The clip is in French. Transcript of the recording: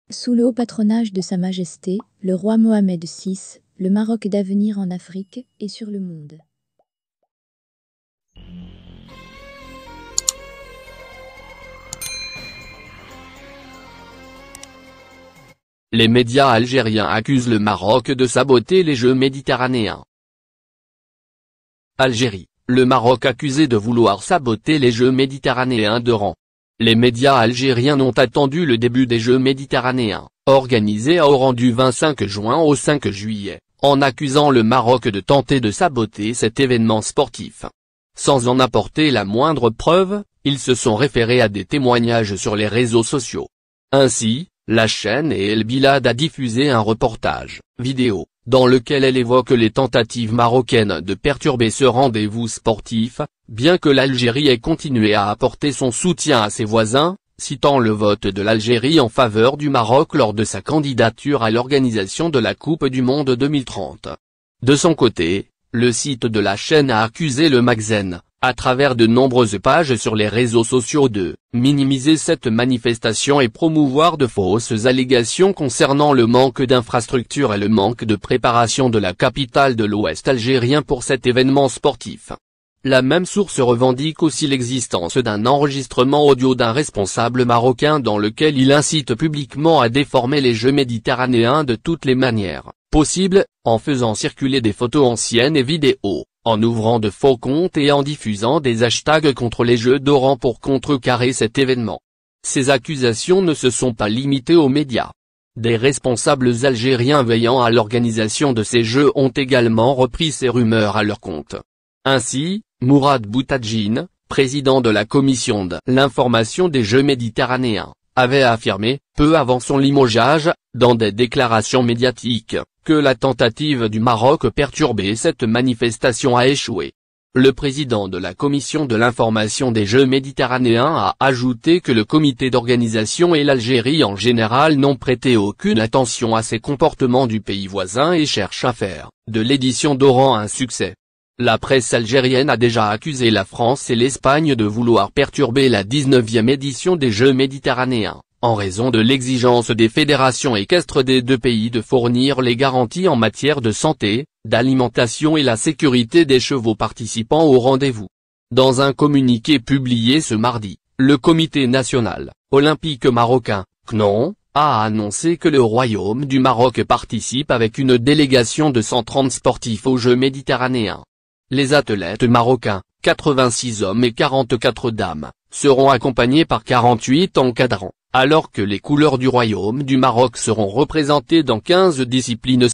Sous le haut patronage de Sa Majesté, le roi Mohamed VI, le Maroc d'avenir en Afrique et sur le monde. Les médias algériens accusent le Maroc de saboter les Jeux méditerranéens. Algérie, le Maroc accusé de vouloir saboter les Jeux méditerranéens d'Oran. Les médias algériens ont attendu le début des Jeux méditerranéens, organisés à Oran du 25 juin au 5 juillet, en accusant le Maroc de tenter de saboter cet événement sportif. Sans en apporter la moindre preuve, ils se sont référés à des témoignages sur les réseaux sociaux. Ainsi, la chaîne El Bilad a diffusé un reportage vidéo, dans lequel elle évoque les tentatives marocaines de perturber ce rendez-vous sportif, bien que l'Algérie ait continué à apporter son soutien à ses voisins, citant le vote de l'Algérie en faveur du Maroc lors de sa candidature à l'organisation de la Coupe du Monde 2030. De son côté, le site de la chaîne a accusé le Magazine, à travers de nombreuses pages sur les réseaux sociaux de minimiser cette manifestation et promouvoir de fausses allégations concernant le manque d'infrastructures et le manque de préparation de la capitale de l'Ouest algérien pour cet événement sportif. La même source revendique aussi l'existence d'un enregistrement audio d'un responsable marocain dans lequel il incite publiquement à déformer les Jeux méditerranéens de toutes les manières possibles, en faisant circuler des photos anciennes et vidéos, en ouvrant de faux comptes et en diffusant des hashtags contre les Jeux d'Oran pour contrecarrer cet événement. Ces accusations ne se sont pas limitées aux médias. Des responsables algériens veillant à l'organisation de ces Jeux ont également repris ces rumeurs à leur compte. Ainsi, Mourad Boutadjine, président de la commission de l'information des Jeux méditerranéens, avait affirmé, peu avant son limogeage, dans des déclarations médiatiques, que la tentative du Maroc de perturber cette manifestation a échoué. Le président de la commission de l'information des Jeux méditerranéens a ajouté que le comité d'organisation et l'Algérie en général n'ont prêté aucune attention à ces comportements du pays voisin et cherchent à faire de l'édition d'Oran un succès. La presse algérienne a déjà accusé la France et l'Espagne de vouloir perturber la 19e édition des Jeux méditerranéens, en raison de l'exigence des fédérations équestres des deux pays de fournir les garanties en matière de santé, d'alimentation et la sécurité des chevaux participants au rendez-vous. Dans un communiqué publié ce mardi, le Comité national olympique marocain, CNON, a annoncé que le Royaume du Maroc participe avec une délégation de 130 sportifs aux Jeux méditerranéens. Les athlètes marocains, 86 hommes et 44 dames, seront accompagnés par 48 encadrants, alors que les couleurs du Royaume du Maroc seront représentées dans 15 disciplines.